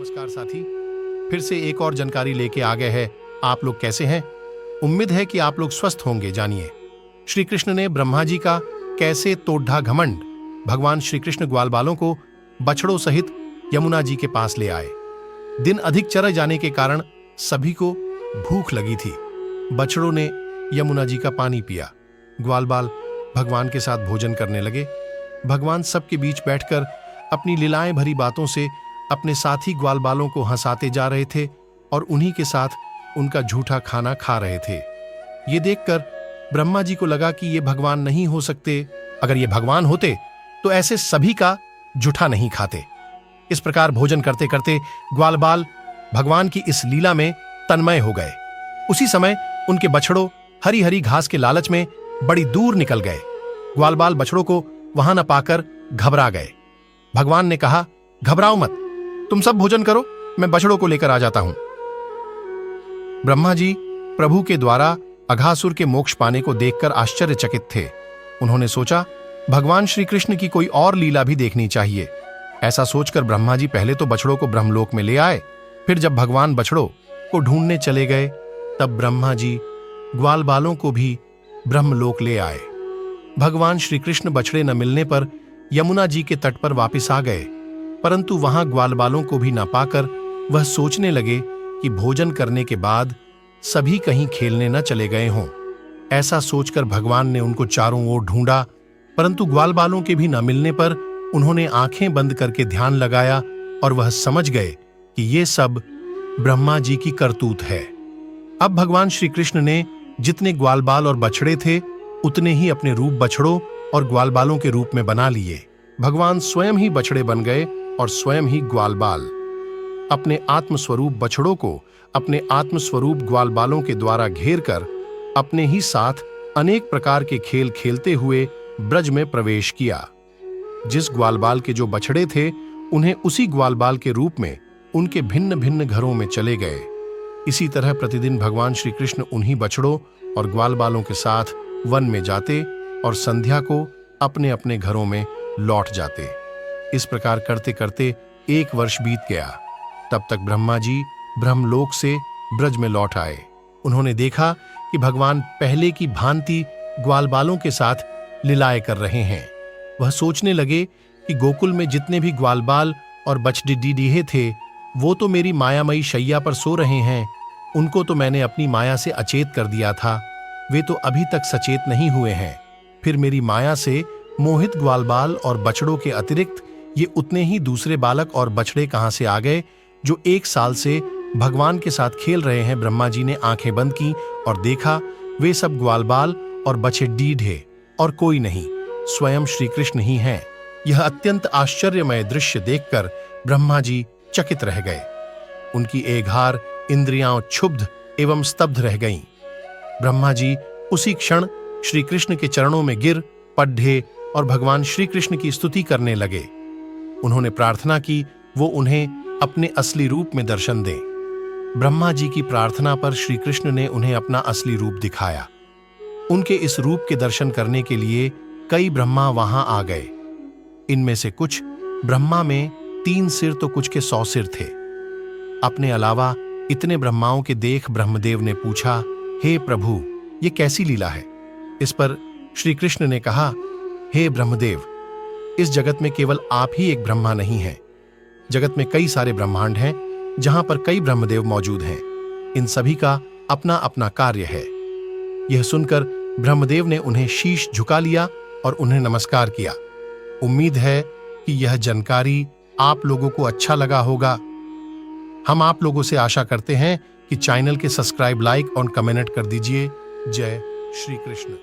नमस्कार साथी, फिर से एक और जानकारी लेके आ गए हैं। आप लोग कैसे हैं? उम्मीद है कि आप लोग स्वस्थ होंगे। जानिए श्री कृष्ण ने ब्रह्मा जी का कैसे तोढ़ा घमंड। भगवान श्री कृष्ण ग्वालबालों को बछड़ों सहित यमुना जी के पास ले आए। दिन अधिक चढ़ जाने के कारण सभी को भूख लगी थी। बछड़ों ने यमुना जी का पानी पिया। ग्वालबाल भगवान के साथ भोजन करने लगे। भगवान सबके बीच बैठकर अपनी लीलाएं भरी बातों से अपने साथी ग्वालबालों को हंसाते जा रहे थे और उन्हीं के साथ उनका झूठा खाना खा रहे थे। ये देखकर ब्रह्मा जी को लगा कि ये भगवान नहीं हो सकते। अगर ये भगवान होते तो ऐसे सभी का झूठा नहीं खाते। इस प्रकार भोजन करते करते ग्वालबाल भगवान की इस लीला में तन्मय हो गए। उसी समय उनके बछड़ों हरी हरी घास के लालच में बड़ी दूर निकल गए। ग्वालबाल बछड़ों को वहां न पाकर घबरा गए। भगवान ने कहा, घबराओ मत, तुम सब भोजन करो, मैं बछड़ों को लेकर आ जाता हूं। ब्रह्मा जी प्रभु के द्वारा अघासुर के मोक्ष पाने को देखकर आश्चर्यचकित थे। उन्होंने सोचा, भगवान श्री कृष्ण की कोई और लीला भी देखनी चाहिए। ऐसा सोचकर ब्रह्मा जी पहले तो बछड़ों को ब्रह्मलोक में ले आए। फिर जब भगवान बछड़ों को ढूंढने चले गए तब ब्रह्मा जी ग्वालबालों को भी ब्रह्मलोक ले आए। भगवान श्री कृष्ण बछड़े न मिलने पर यमुना जी के तट पर वापस आ गए, परंतु वहां ग्वालबालों को भी न पाकर वह सोचने लगे कि भोजन करने के बाद सभी कहीं खेलने न चले गए हों। ऐसा सोचकर भगवान ने उनको चारों ओर ढूंढा, परंतु ग्वालबालों के भी न मिलने पर उन्होंने आंखें बंद करके ध्यान लगाया और वह समझ गए कि ये सब ब्रह्मा जी की करतूत है। अब भगवान श्री कृष्ण ने जितने ग्वालबाल और बछड़े थे उतने ही अपने रूप बछड़ों और ग्वालबालों के रूप में बना लिए। भगवान स्वयं ही बछड़े बन गए और स्वयं ही ग्वालबाल। अपने आत्मस्वरूप बछड़ों को अपने आत्मस्वरूप ग्वालबालों के द्वारा घेर कर अपने ही साथ अनेक प्रकार के खेल खेलते हुए ब्रज में प्रवेश किया। जिस ग्वालबाल के जो बछड़े थे उन्हें उसी ग्वालबाल के रूप में उनके भिन्न भिन्न घरों में चले गए। इसी तरह प्रतिदिन भगवान श्री कृष्ण उन्हीं बछड़ों और ग्वालबालों के साथ वन में जाते और संध्या को अपने अपने घरों में लौट जाते। इस प्रकार करते करते 1 वर्ष बीत गया। तब तक ब्रह्मा जी ब्रह्मलोक से ब्रज में लौट आए। उन्होंने देखा कि भगवान पहले की भांति ग्वालबालों के साथ लीलाएं कर रहे हैं। वह सोचने लगे कि गोकुल में जितने भी ग्वालबाल और बछड़ीडीहे थे वो तो मेरी मायामयी शैया पर सो रहे हैं। उनको तो मैंने अपनी माया से अचेत कर दिया था, वे तो अभी तक सचेत नहीं हुए हैं। फिर मेरी माया से मोहित ग्वालबाल और बछड़ों के अतिरिक्त ये उतने ही दूसरे बालक और बछड़े कहां से आ गए जो 1 साल से भगवान के साथ खेल रहे हैं। ब्रह्मा जी ने आंखें बंद की और देखा वे सब ग्वालबाल और बछड़ीढे और कोई नहीं, स्वयं श्री कृष्ण ही हैं। यह अत्यंत आश्चर्यमय दृश्य देखकर ब्रह्मा जी चकित रह गए। उनकी एघार इंद्रियां क्षुब्ध एवं स्तब्ध रह गईं। ब्रह्मा जी उसी क्षण श्री कृष्ण के चरणों में गिर पढ़े और भगवान श्री कृष्ण की स्तुति करने लगे। उन्होंने प्रार्थना की वो उन्हें अपने असली रूप में दर्शन दें। ब्रह्मा जी की प्रार्थना पर श्री कृष्ण ने उन्हें अपना असली रूप दिखाया। उनके इस रूप के दर्शन करने के लिए कई ब्रह्मा वहां आ गए। इनमें से कुछ ब्रह्मा में 3 सिर तो कुछ के 100 सिर थे। अपने अलावा इतने ब्रह्माओं के देख ब्रह्मदेव ने पूछा, हे प्रभु, ये कैसी लीला है? इस पर श्री कृष्ण ने कहा, हे ब्रह्मदेव, इस जगत में केवल आप ही एक ब्रह्मा नहीं हैं। जगत में कई सारे ब्रह्मांड हैं जहां पर कई ब्रह्मदेव मौजूद हैं। इन सभी का अपना अपना कार्य है। यह सुनकर ब्रह्मदेव ने उन्हें शीश झुका लिया और उन्हें नमस्कार किया। उम्मीद है कि यह जानकारी आप लोगों को अच्छा लगा होगा। हम आप लोगों से आशा करते हैं कि चैनल के सब्सक्राइब, लाइक और कमेंट कर दीजिए। जय श्री कृष्ण।